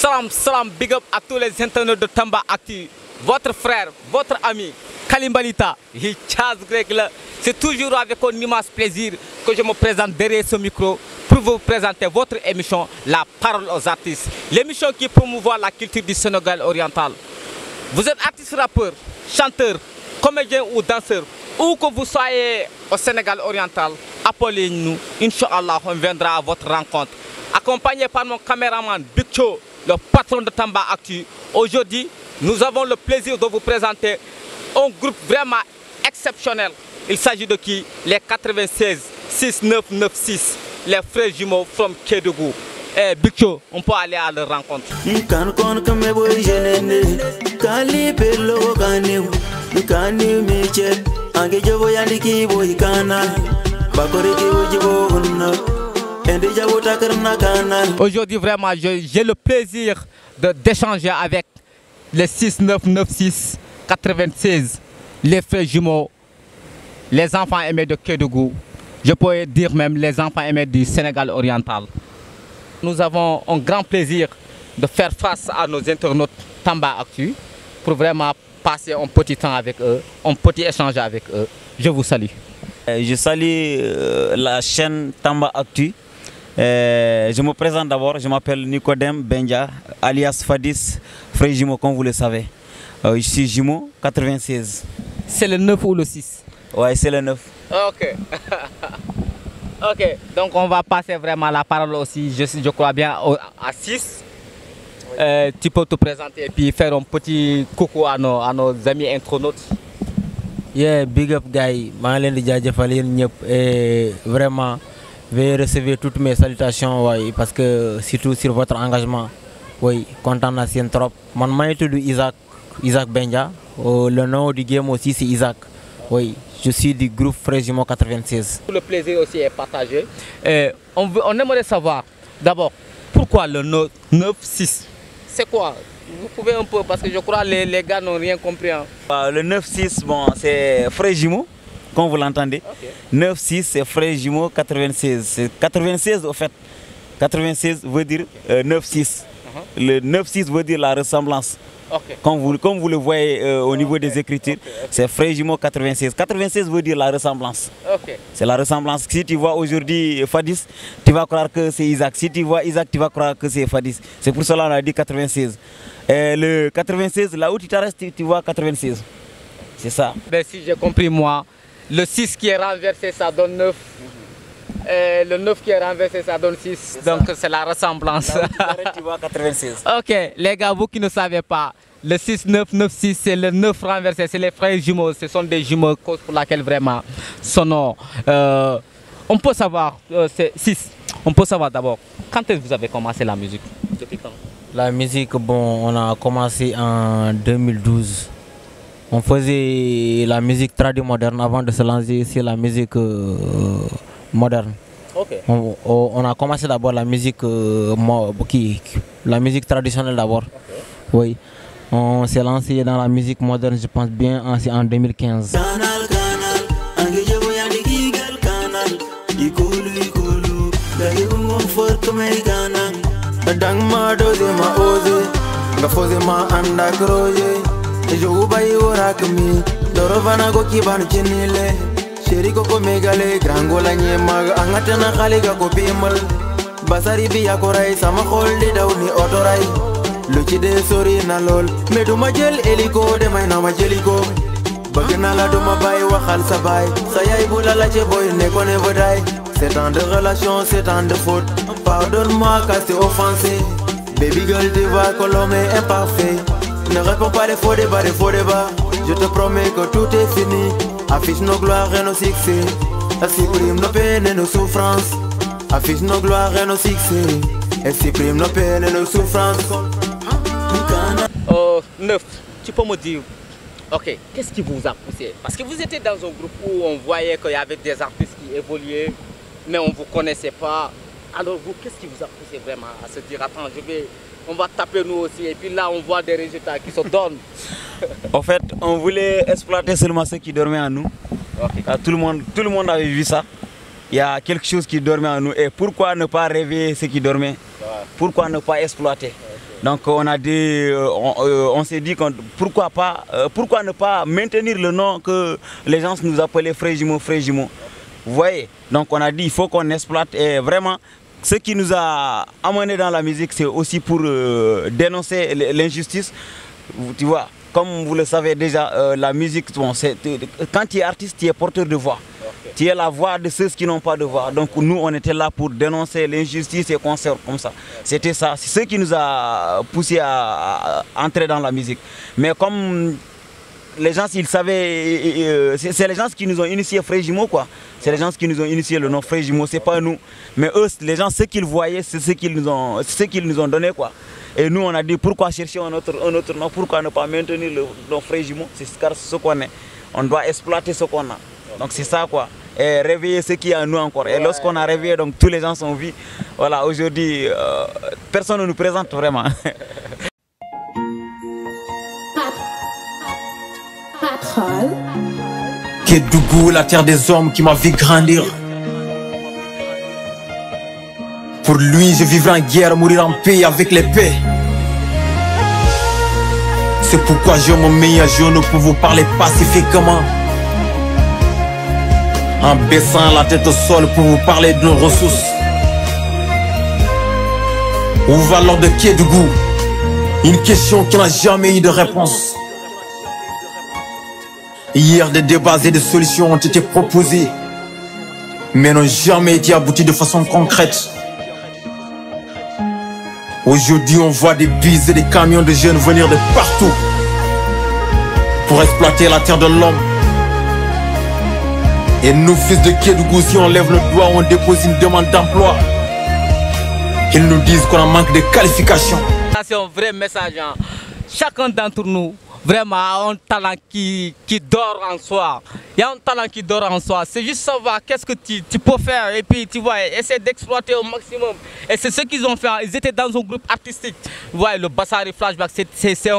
Salam, big up à tous les internautes de Tamba Actu. Votre frère, votre ami, Kalimbalita, c'est toujours avec un immense plaisir que je me présente derrière ce micro pour vous présenter votre émission La Parole aux artistes. L'émission qui promouvoit la culture du Sénégal oriental. Vous êtes artiste, rappeur, chanteur, comédien ou danseur, où que vous soyez au Sénégal oriental, appelez-nous. Inch'Allah, on viendra à votre rencontre. Accompagné par mon caméraman Biccho, le patron de Tamba Actu. Aujourd'hui, nous avons le plaisir de vous présenter un groupe vraiment exceptionnel. Il s'agit de qui? Les 96 6996, les frères jumeaux from Kédougou. Eh Biccho, on peut aller à leur rencontre. Aujourd'hui, vraiment, j'ai le plaisir d'échanger avec les 6996 96, les frères jumeaux, les enfants aimés de Kédougou. Je pourrais dire même les enfants aimés du Sénégal oriental. Nous avons un grand plaisir de faire face à nos internautes Tamba Actu pour vraiment passer un petit temps avec eux, un petit échange avec eux. Je vous salue. Je salue la chaîne Tamba Actu. Je me présente d'abord, je m'appelle Nicodème Benja, alias Fadis, frère jumeau comme vous le savez. Je suis jumeau 96. C'est le 9 ou le 6? Ouais, c'est le 9. Ok. Ok, donc on va passer vraiment la parole aussi, je crois bien, à 6. Tu peux te présenter et puis faire un petit coucou à nos amis internautes. Yeah, big up guy, et vraiment, veuillez recevoir toutes mes salutations ouais, parce que surtout sur votre engagement. Oui, content d'assien trop. Mon nom est Isaac Benja, le nom du game aussi c'est Isaac. Oui, je suis du groupe Frères Jumeaux 96. Le plaisir aussi est partagé. On aimerait savoir d'abord pourquoi le 9-6. C'est quoi? Vous pouvez un peu, parce que je crois que les gars n'ont rien compris. Hein. Le 9-6, bon, c'est Frères Jumeaux, comme vous l'entendez. Okay. 9-6, c'est Frères Jumeaux 96. C'est 96 au fait. 96 veut dire 9-6. Le 9-6 veut dire la ressemblance. Okay. Comme vous le voyez au niveau des écritures, c'est Frères Jumeaux 96. 96 veut dire la ressemblance. C'est la ressemblance. Si tu vois aujourd'hui Fadis, tu vas croire que c'est Isaac. Si tu vois Isaac, tu vas croire que c'est Fadis. C'est pour cela qu'on a dit 96. Le 96, là où tu t'arrêtes, tu vois 96. C'est ça. Ben, si j'ai compris moi, le 6 qui est renversé, ça donne 9. Le 9 qui est renversé, ça donne 6. Donc c'est la ressemblance. Là où tu t'arrêtes, tu vois 96. Ok, les gars, vous qui ne savez pas, le 6-9-9-6, c'est le 9 renversé, c'est les frères jumeaux. Ce sont des jumeaux, cause pour laquelle vraiment son nom. On peut savoir, c'est 6. On peut savoir d'abord, quand est-ce que vous avez commencé la musique? Depuis quand? La musique, bon, on a commencé en 2012. On faisait la musique traditionnelle moderne avant de se lancer sur la musique moderne. Okay. On a commencé d'abord la musique traditionnelle d'abord. Okay. Oui. On s'est lancé dans la musique moderne, je pense bien, en 2015. Cheriko ko megale grangola nyemaga angatana khaliga ko bimal basari bi yakoray sama xol di daw ni otoray lu ci de sori na lol me duma jël eliko de may na ma jëliko bëgg na la duma bay waxal sa bay sa yaay bu la ci boy ne ko ne boday 7 ans de relation 7 ans de faute pardonne-moi car c'est offensé baby girl tu vas colomé imparfait ne réponds pas les faux débats je te promets que tout est fini. Affiche nos gloires et nos succès. Supprime nos peines et nos souffrances. Affiche nos gloires et nos succès. Et supprime nos peines et nos souffrances. 9, tu peux me dire, ok, qu'est-ce qui vous a poussé? Parce que vous étiez dans un groupe où on voyait qu'il y avait des artistes qui évoluaient, mais on ne vous connaissait pas. Alors vous, qu'est-ce qui vous a poussé vraiment à se dire, attends, on va taper nous aussi, et puis là on voit des résultats qui se donnent. En fait, on voulait exploiter seulement ceux qui dormaient en nous. Okay. Tout le monde avait vu ça. Il y a quelque chose qui dormait en nous. Et pourquoi ne pas réveiller ceux qui dormaient? Pourquoi ne pas exploiter? Donc on a dit, on s'est dit pourquoi ne pas maintenir le nom que les gens nous appelaient Frères Jumeaux, Frères Jumeaux. Vous voyez? Donc on a dit il faut qu'on exploite et vraiment ce qui nous a amené dans la musique, c'est aussi pour dénoncer l'injustice. Tu vois, comme vous le savez déjà, la musique, bon, quand tu es artiste, tu es porteur de voix. Tu es la voix de ceux qui n'ont pas de voix. Donc nous, on était là pour dénoncer l'injustice et concerts comme ça. C'était ça, c'est ce qui nous a poussé à entrer dans la musique. Mais comme les gens, ils savaient, c'est les gens qui nous ont initié Frères Jumeaux, quoi. C'est les gens qui nous ont initié le nom Frères Jumeaux, c'est pas nous. Mais eux, les gens, ce qu'ils voyaient, c'est ce qu'ils nous ont donné, quoi. Et nous, on a dit pourquoi chercher un autre nom, pourquoi ne pas maintenir le nom Frères Jumeaux. C'est ce qu'on est. On doit exploiter ce qu'on a. Donc c'est ça, quoi. Et réveiller ce qui est en nous encore. Et lorsqu'on a réveillé, donc tous les gens sont vus. Voilà, aujourd'hui, personne ne nous présente vraiment. Kédougou, la terre des hommes qui m'a vu grandir. Pour lui, je vivrai en guerre, mourir en paix avec l'épée. C'est pourquoi je me mets à genoux pour vous parler pacifiquement. En baissant la tête au sol pour vous parler de nos ressources. Où va l'ordre de Kédougou? Une question qui n'a jamais eu de réponse. Hier, des débats et des solutions ont été proposés, mais n'ont jamais été aboutis de façon concrète. Aujourd'hui, on voit des bus et des camions de jeunes venir de partout pour exploiter la terre de l'homme. Et nous, fils de Kédougou, si on lève le doigt, on dépose une demande d'emploi. Ils nous disent qu'on a manque de qualification. Ça, c'est un vrai message. Hein. Chacun d'entre nous, vraiment, a un talent qui dort en soi. Il y a un talent qui dort en soi. C'est juste savoir qu'est-ce que tu peux faire. Et puis, tu vois, essayer d'exploiter au maximum. Et c'est ce qu'ils ont fait. Ils étaient dans un groupe artistique. Vous voyez, le Bassari Flashback, c'est un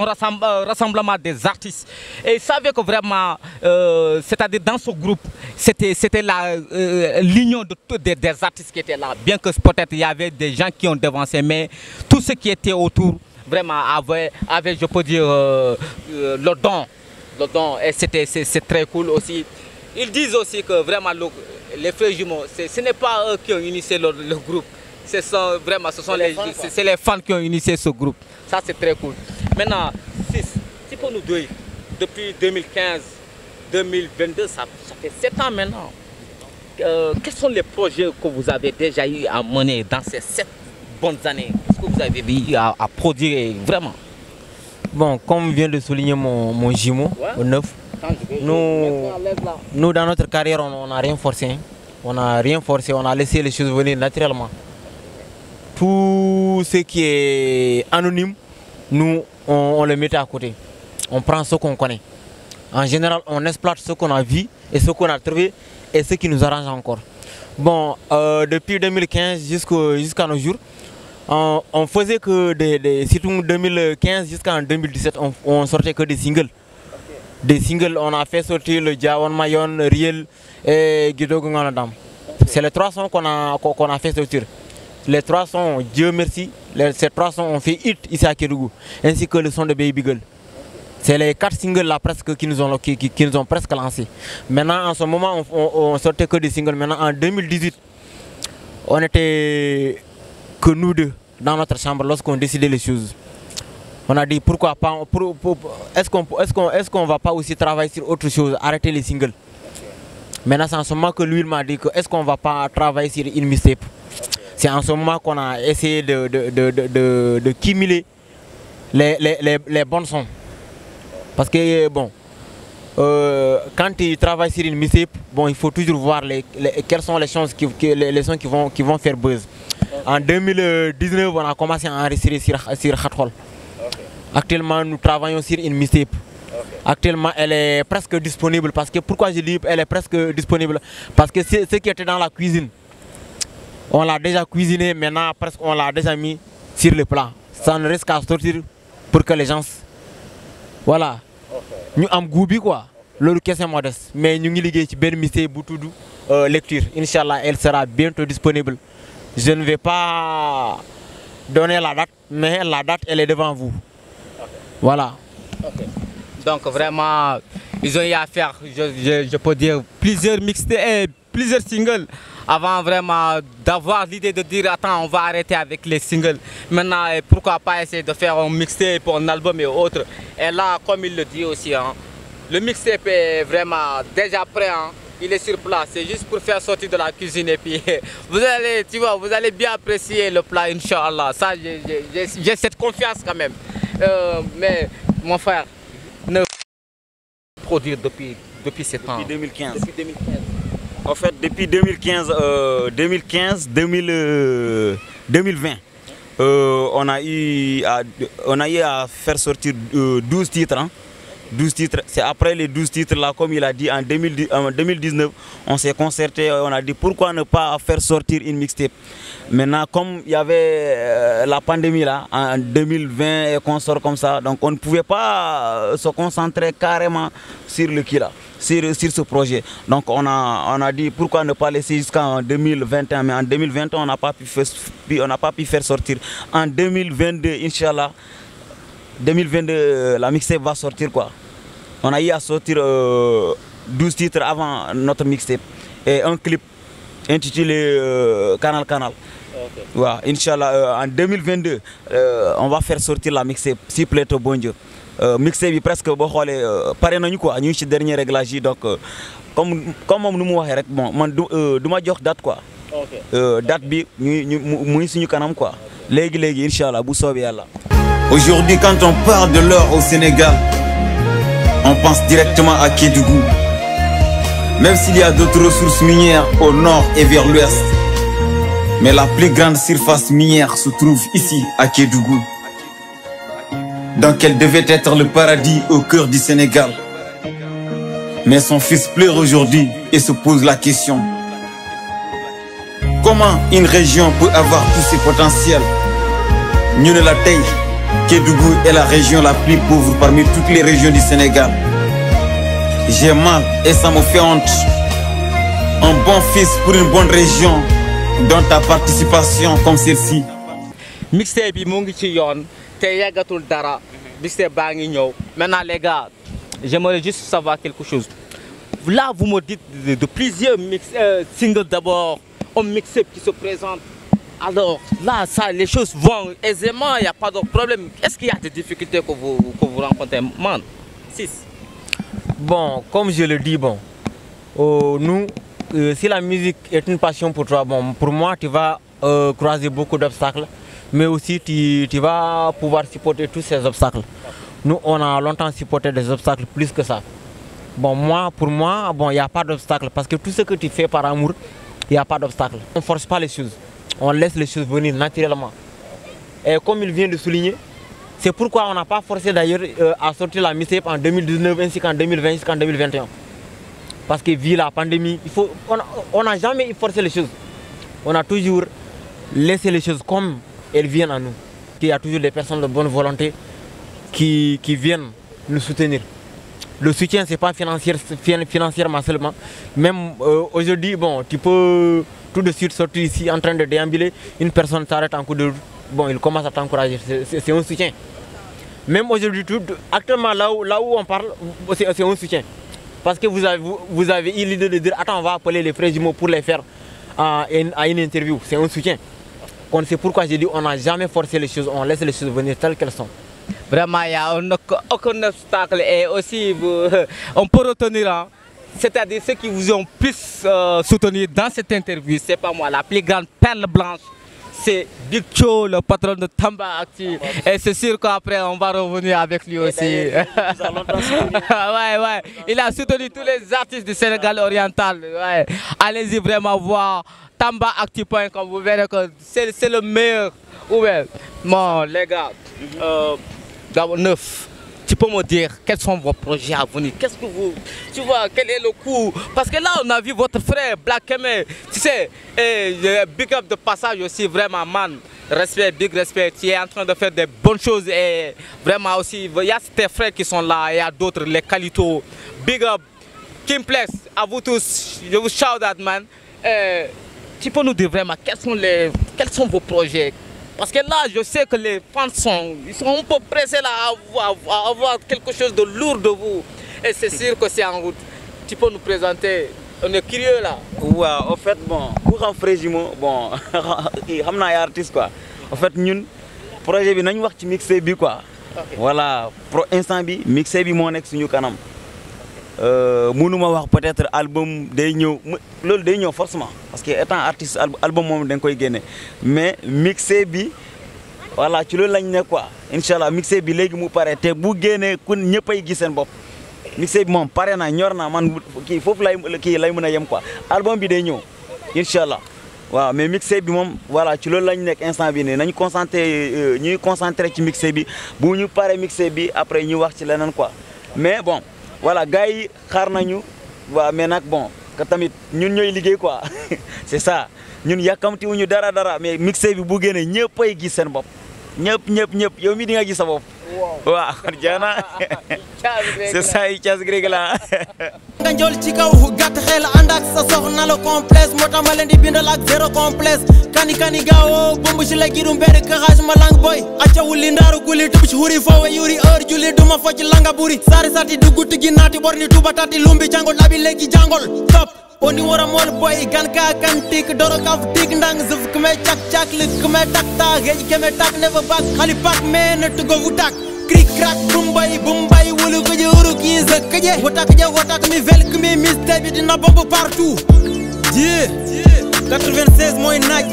rassemblement des artistes. Et ils savaient que vraiment, c'est-à-dire dans ce groupe, c'était l'union des artistes qui étaient là. Bien que peut-être il y avait des gens qui ont devancé, mais tout ce qui était autour, vraiment avait, je peux dire, le don. Et c'est très cool aussi. Ils disent aussi que vraiment les Frères Jumeaux, ce n'est pas eux qui ont initié le groupe. Ce sont les fans qui ont initié ce groupe. Ça, c'est très cool. Maintenant, si pour nous deux, depuis 2015, 2022, ça fait 7 ans maintenant. Quels sont les projets que vous avez déjà eu à mener dans ces 7 bonnes années? Qu'est-ce que vous avez eu à produire vraiment? Bon, comme vient de souligner mon jumeau, au 9, nous dans notre carrière, on n'a rien forcé. On n'a rien forcé, on a laissé les choses venir naturellement. Tout ce qui est anonyme, nous, on le mettait à côté. On prend ce qu'on connaît. En général, on exploite ce qu'on a vu et ce qu'on a trouvé et ce qui nous arrange encore. Bon, depuis 2015 jusqu'à nos jours, on faisait que surtout 2015 jusqu'en 2017, on sortait que des singles. Des singles, on a fait sortir le Jawan Mayon, Riel et Guido Gunganadam. C'est les 3 sons qu'on a fait sortir. Les 3 sons, Dieu merci, ces 3 sons ont fait hit ici à Kédougou, ainsi que le son de Baby Girl. C'est les 4 singles là presque qui nous ont presque lancés. Maintenant, en ce moment, on sortait que des singles. Maintenant, en 2018, on était que nous deux dans notre chambre lorsqu'on décidait les choses. On a dit pourquoi pas, est-ce qu'on va pas aussi travailler sur autre chose, arrêter les singles. Maintenant, c'est en ce moment que lui m'a dit que est-ce qu'on va pas travailler sur une mixtape. C'est en ce moment qu'on a essayé de cumuler les bons sons. Parce que bon, quand tu travailles sur une mixtape, bon, il faut toujours voir quelles sont les choses les sons qui vont faire buzz. En 2019, on a commencé à enregistrer sur Khatrol. Actuellement, nous travaillons sur une mixtape. Actuellement, elle est presque disponible. Parce que pourquoi je dis elle est presque disponible? Parce que ce qui était dans la cuisine, on l'a déjà cuisiné. Maintenant, presque on l'a déjà mis sur le plat. Ça ne reste qu'à sortir pour que les gens, voilà, nous avons goûté quoi. Le question est modeste. Mais nous avons dit que mixtape Boutoudou lecture. Inch'Allah, elle sera bientôt disponible. Je ne vais pas donner la date, mais la date, elle est devant vous. Voilà. Donc vraiment, ils ont eu à faire, je peux dire, plusieurs mixtapes, plusieurs singles avant vraiment d'avoir l'idée de dire attends, on va arrêter avec les singles. Maintenant, pourquoi pas essayer de faire un mixtape pour un album et autres. Et là, comme il le dit aussi, hein, le mixtape est vraiment déjà prêt. Hein. Il est sur place, c'est juste pour faire sortir de la cuisine et puis vous allez, tu vois, vous allez bien apprécier le plat, Inch'Allah. Ça, j'ai cette confiance quand même. Mais mon frère, ne produire depuis ces temps. Depuis 2015. Depuis 2015. En fait, depuis 2020, on a eu à faire sortir 12 titres. Hein. 12 titres. C'est après les 12 titres là, comme il a dit, en 2019, on s'est concerté, on a dit pourquoi ne pas faire sortir une mixtape. Maintenant, comme il y avait la pandémie là, en 2020 et qu'on sort comme ça, donc on ne pouvait pas se concentrer carrément sur le Kila, sur ce projet. Donc on a dit pourquoi ne pas laisser jusqu'en 2021, mais en 2020 on n'a pas pu faire sortir. En 2022, Inch'Allah, 2022, la mixtape va sortir quoi. On a eu à sortir 12 titres avant notre mixtape et un clip intitulé Canal Canal. Okay. Ouais, Inch'Allah, en 2022, on va faire sortir la mixtape, si plaît au bon Dieu. Mixtape presque pareil nañu quoi, ñu ci dernier réglage donc comme moom nu mu waxee rek bon man du ma jox date quoi. Date bi muy suñu kanam quoi. Léegi Inch'Allah bu soobee Yàlla. Aujourd'hui, quand on parle de l'or au Sénégal, on pense directement à Kédougou. Même s'il y a d'autres ressources minières au nord et vers l'ouest. Mais la plus grande surface minière se trouve ici, à Kédougou. Donc elle devait être le paradis au cœur du Sénégal. Mais son fils pleure aujourd'hui et se pose la question. Comment une région peut avoir tous ses potentiels? Ñu ne la tey Kédougou est la région la plus pauvre parmi toutes les régions du Sénégal. J'ai mal et ça me fait honte. Un bon fils pour une bonne région, dont ta participation comme celle-ci. Mixtape bi mo ngi ci yoon te yàggatul dara. Mixtape baa ngi ñëw. Maintenant les gars, j'aimerais juste savoir quelque chose. Là vous me dites de plusieurs singles d'abord, un mixtape qui se présente. Alors là, ça, les choses vont aisément, il n'y a pas de problème. Est-ce qu'il y a des difficultés que vous rencontrez, man? 6. Bon, comme je le dis, bon, nous, si la musique est une passion pour toi, bon, pour moi, tu vas croiser beaucoup d'obstacles, mais aussi tu vas pouvoir supporter tous ces obstacles. Nous, on a longtemps supporté des obstacles plus que ça. Bon, pour moi, bon, il n'y a pas d'obstacle parce que tout ce que tu fais par amour, il n'y a pas d'obstacle. On ne force pas les choses. On laisse les choses venir naturellement. Et comme il vient de souligner, c'est pourquoi on n'a pas forcé d'ailleurs à sortir la mixtape en 2019 ainsi qu'en 2020 jusqu'en 2021. Parce que vu la pandémie, on n'a jamais forcé les choses. On a toujours laissé les choses comme elles viennent à nous. Il y a toujours des personnes de bonne volonté qui viennent nous soutenir. Le soutien, ce n'est pas financièrement seulement. Même aujourd'hui, bon, tu peux tout de suite sortir ici en train de déambuler, une personne s'arrête en cours de route, bon, il commence à t'encourager, c'est un soutien. Même aujourd'hui, actuellement là où on parle, c'est un soutien. Parce que vous avez eu l'idée de dire, attends, on va appeler les frères jumeaux pour les faire à une interview, c'est un soutien. C'est pourquoi j'ai dit, on n'a jamais forcé les choses, on laisse les choses venir telles qu'elles sont. Vraiment, il n'y a aucun obstacle et aussi, on peut retenir, hein, c'est-à-dire ceux qui vous ont plus soutenu dans cette interview, c'est pas moi, la plus grande perle blanche, c'est Big Cho, le patron de Tamba Acti. Et c'est sûr qu'après, on va revenir avec lui aussi. Ouais. Il a soutenu tous les artistes du Sénégal oriental. Ouais. Allez-y vraiment voir tambaacti.com, vous verrez que c'est le meilleur. Ouais. Bon, les gars, d'abord 9. Tu peux me dire quels sont vos projets à venir? Qu'est-ce que vous... Tu vois, quel est le coup? Parce que là, on a vu votre frère, Black Kemé. Tu sais, big up de passage aussi, vraiment, man. Respect, big respect. Tu es en train de faire des bonnes choses. Et vraiment aussi, il y a tes frères qui sont là. Il y a d'autres, les Calito. Big up. Kimplex, à vous tous. Je vous shout out, man. Tu peux nous dire vraiment quels sont vos projets? Parce que là, je sais que les fans ils sont un peu pressés là à avoir quelque chose de lourd de vous. Et c'est sûr que c'est en route. Tu peux nous présenter? On est curieux là. Ouais, en fait, bon, pour un frère jumeau, bon, je suis artiste quoi. En fait, nous, projet bi nañ wax ci mixé bi quoi. Voilà, pour instant bi mixé bi mo nek suñu kanam. Mënuma wax peut-être album day ñëw loolu day ñëw forcément parce que étant artiste album moom da nga koy génne mais mixé bi voilà ci loolu lañ ne quoi inchallah mixé bi léegi mu pare te bu génnee ku ñëppay gis seen bopp mixé bi moom pare na ñor na man kii foofu lay mën a yem quoi album bi day ñëw inchallah waaw mais mixé bi moom voilà ci loolu lañ nekk instant bi nii nañu ñuy concentré ci mixé bi bu ñu pare mixé bi après ñu wax ci leneen quoi mais bon voilà gars yi xaar nañu waaw mais nag bon que tamit ñun ñooy liggéey quoi c'est ça ñun yàkkamti wuñu dara mais mixé bi bu génnee ñëppay gis seen bopp ñëpp yow mi di nga gis sa bopp waaw jaana c'est ça yi Thiaz Greg la nga njool ci kaw gàtt xel ànd ak sa soxna la complexe moo tax ma leen di bindal ak zéro complexe kani gaawoo bomb ci la girum benn kaxaaj ma lang boy acca wuli ndaaru guli tëb ci huri foowe yuri heure juli duma fo ci langa buri saari sati duggu tigi naati borni tuba tati lumbi jangol labi léegi jangol top oni wara mol boy gan ka kan tik doro kaf tik ndang zuf kme cak lik kme tak ta gej kme tak never back khali pak men to go wutak krik krak bumbay wulu ko je uru ki zakje wotak mi vel kme miste bi dina bomb partout ji 96 mooy naaj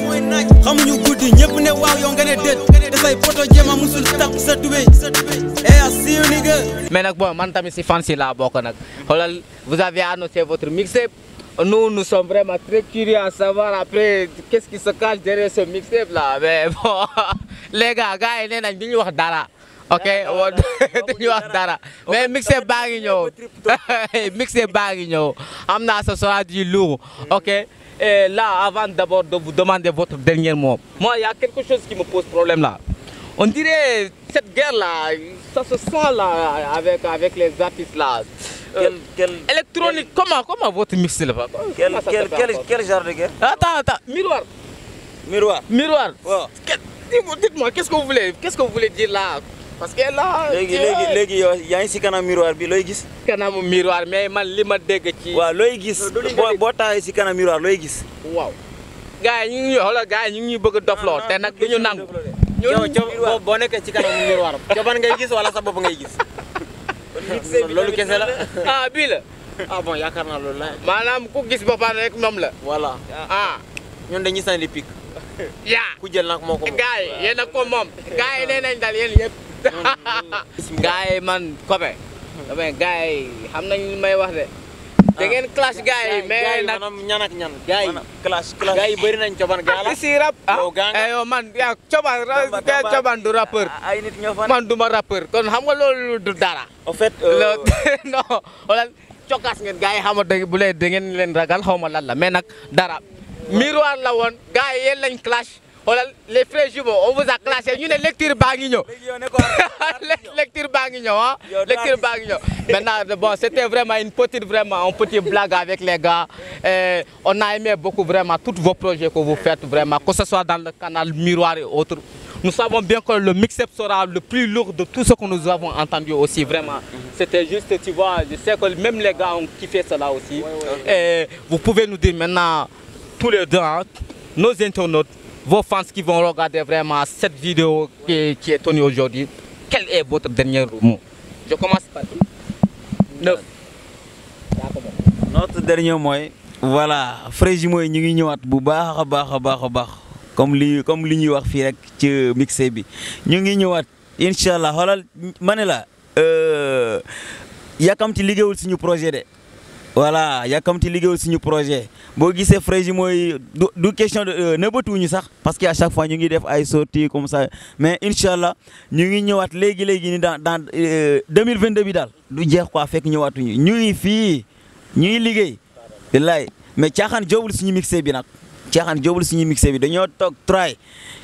xamuñu guddi ñëpp ne waaw yow nga ne déet te say poto jéema musul tak sa tubéy I see you nigga. Mais nag bon man tamit si fans yi laa bokk nag xoolal vous avez annoncé votre mixtape nous sommes vraiment très curieux à savoir après qu'est-ce qui se cache derrière ce mixtape là mais bon les gars yi nee nañ duñu wax dara ok duñu wax dara mais mixtape baa ngi ñëw mixtape baa ngi ñëw am naa ce sera du lourd ok. Et là, avant d'abord de vous demander votre dernier mot, moi, il y a quelque chose qui me pose problème là. On dirait cette guerre-là, ça se sent là avec les artistes là. Électronique, comment votre mix là? Quel genre de guerre? Attends, miroir. Oh. Dites-moi, qu'est-ce que vous voulez dire là? Parce que là, léegi yaa ngi si kanam miroir bi looy gis. kanamu miroir mais man li ma dégg ci. waaw looy gis boo taxee si kanam miroir looy gis. waaw. gars yi ñu ngi xoolal gars yi ñu ngi bëgg a dofloo te nag du ñu nangu. yow boo nekkee ci kanamu miroir coban ngay gis wala sa bopp ngay gis. loolu kese la. Ah bii la. Ah bon yaakaar naa loolu la. maanaam ku gis boppam rek moom la. Voilà. Ah. ñun dañuy sànni pic. yaa ku jël nag moo ko moom. gars yi yéen a ko moom. gars yi nee nañ daal yéen yëpp. gars yi man Kobe. gars yi xam nañ li may wax de. da ngeen clash gars yi mais nag ñan ak ñan. gars yi clash gars yi bëri nañ coban gaa la. si rap yow gaa nga. yow man yaa coban du rappeur. ay nit ñoo fa man du ma rappeur kon xam nga loolu du dara. en fait non wala cokkaas ngeen gars yi xamante bu leen da ngeen leen ragal xaw ma lan la mais nag dara. miroir la woon gars yi yéen lañ clash xoolal les frères jumeaux on vous a clashé ñu ne lecture baa ngi ñëw. lecture baa ngi ñëw ah. lecture baa ngi ñëw. Maintenant bon c'était vraiment un petit blague avec les gars et on a aimé beaucoup vraiment tous vos projets que vous faites vraiment que ce soit dans le canal Miroir et autres. Nous savons bien que le mix-up sera le plus lourd de tout ce que nous avons entendu aussi vraiment. C'était juste tu vois je sais que même les gars ont kiffé cela aussi. Et vous pouvez nous dire maintenant tous les deux hein, nos internautes. Vos fans qui vont regarder vraiment cette vidéo qui est tournée aujourd'hui, quel est votre dernier mot? Je commence par qui? Neuf. Notre dernier mot, voilà, frère jumeau ñu ngi ñëwaat bu baax a baax comme li ñuy wax fii rek ci mixé bi ñu ngi ñëwaat inshallah xoolal ma ne la yàkkamti liggéeyul suñu projet de. Voilà yàkkamti liggéeyul suñu projet boo gisee frère yi mooy du question de nëbbatuñu sax parce que à chaque fois ñu ngi def ay sorties comme ça mais inchallah ñu ngi ñëwaat léegi ni dans 2022 bi daal du jeex quoi fekk ñëwaatuñu ñu ngi fii ñu ngi liggéey billaay mais caaxaan jowul suñu mixé bi nag caaxaan jóobul suñu mixé bi dañoo toog try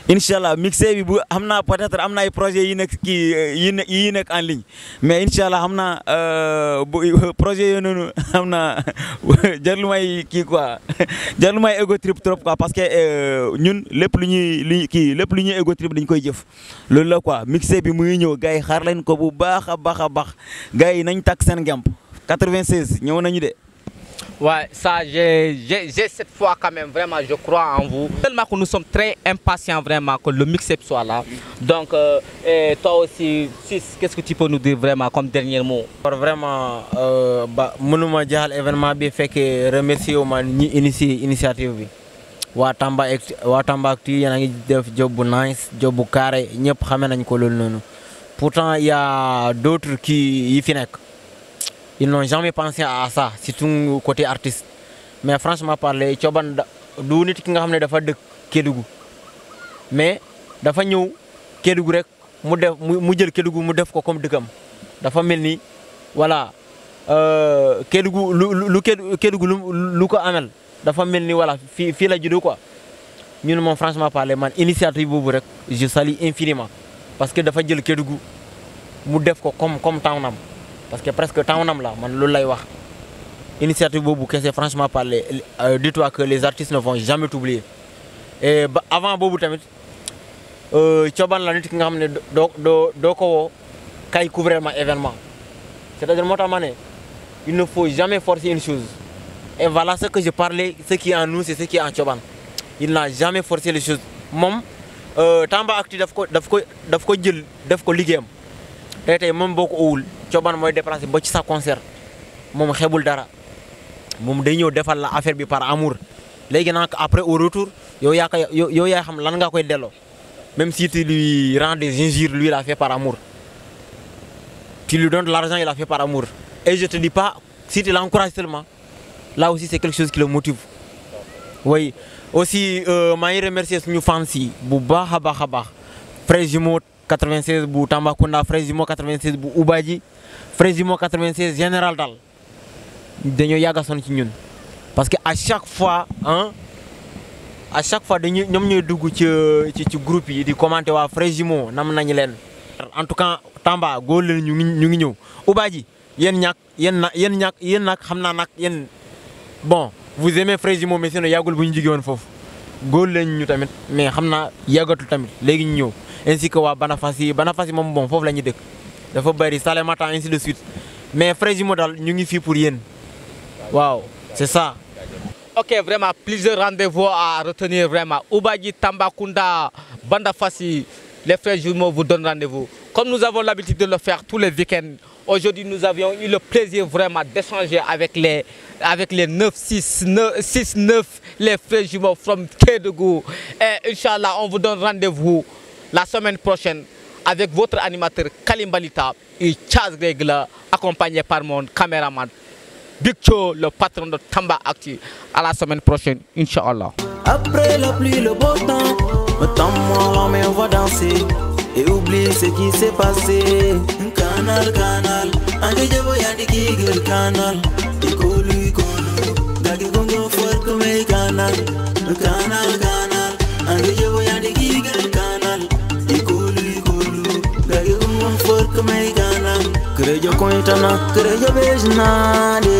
inshallah mixé bi bu xam naa peut-être am na ay projets yi nekk kii yi nekk en ligne mais inshallah xam naa projet yooyu noonu xam naa jarlu may kii quoi jarlu may ego trip trop quoi parce que ñun lépp lu ñuy ego trip dañ koy jëf loolu la quoi mixé bi muy ñëw gars yi xaar leen ko bu baax a baax gars yi nañ takk seen gemp 96 ñëw nañu de. Ouais, ça, j'ai cette foi quand même, vraiment, je crois en vous. Tellement que nous sommes très impatients vraiment que le mix-up soit là. Donc, et toi aussi, qu'est-ce que tu peux nous dire vraiment comme dernier mot? Vraiment, mënuma jaxal événement bi fekkee remercier wu ma ñi initier initiative bi. waa Tambactu yéen a ngi def job bu nice, job bu carré, ñëpp xamee nañ ko loolu noonu. Pourtant, il y a d'autres qui y fi nekk. Ils n'ont jamais pensé à ça, surtout côté artiste. Mais franchement parler, Thioban du nit ki nga xam ne dafa dëkk Kédougou mais dafa ñëw Kédougou rek mu jël Kédougou mu def ko comme dëkkam dafa mel ni voilà Kédougou lu ko amel dafa mel ni voilà fii la juddoo quoi. ñun moom franchement parler man initiative boobu rek je salue infiniment parce que dafa jël Kédougou mu def ko comme townam. Parce que presque townam la man loolu lay wax initiative boobu kese franchement parler dis-toi que les artistes ne vont jamais t'oublier et avant boobu tamit Thioban la nit ki nga xam ne doo ko woo kay couvrir ma événement c'est-à-dire moo tax ma ne il ne faut jamais forcer une chose et voilà ce que je parlais ce qui est en nous c'est ce qui est en Thioban il n'a jamais forcé les choses moom Tambactu daf ko jël daf ko liggéeyam tey moom boo ko owul Thioban mooy déplacé ba ci sa concert moom xebul dara moom day ñëw defal la affaire bi par amour léegi nag après au retour yow yaa xam lan nga koy delloo même si tu lui rends des injures lui il a fait par amour tu lui donnes de l'argent il a fait par amour et je te dis pas si tu l'encourages seulement là aussi c'est quelque chose qui le motive oui aussi maa ngi remercier suñu fans yi bu baax a baax Frère Jumeau 96 bu Tambacounda Frère Jumeau 96 bu Oubaji Frère Jumeau 96 général dal dañoo yàgg a sonn ci ñun parce que à chaque fois ñoom ñooy dugg ci groupe yi di commenter waa Frère Jumeau nam nañu leen. en tout cas Tamba góor leen ñu ngi ñëw Oubaji yéen nag xam naa nag yéen bon vous aimez Frère Jumeau mais sinon yàggul bu ñu jógee woon foofu góor leen ñu tamit mais xam naa yàggatul tamit léegi ñu ñëw. ainsi que waa Banafassi moom bon foofu la ñu dëkk dafa bëri Salémata ainsi de suite mais Frère Jumeau daal ñu ngi fii pour yéen waaw c'est ça. Ok, vraiment plusieurs rendez-vous à retenir vraiment. Oubaji, Tambacounda, Bandafassi, les Frères Jumeau vous donnent rendez-vous. Comme nous avons l'habitude de le faire tous les week-ends, aujourd'hui nous avions eu le plaisir vraiment d'échanger avec les 6-9, les Frères Jumeau from Kédougou. Et Inch'Allah, on vous donne rendez-vous la semaine prochaine avec votre animateur Kalimbalita et Chaz Gregla, accompagné par mon caméraman Big Cho, le patron de Tambactu. À la semaine prochaine, Inch'Allah. Après la pluie, le beau temps, attends-moi, mais on va danser et oublie ce qui s'est passé. Canal, andi jabo yandi kigel canal, ikolu, gagi gongo fort comme canal, andi jabo yandi kigel canal, ikolu, gagi gongo fort comme canal. Creyo coitana, creyo bejnade.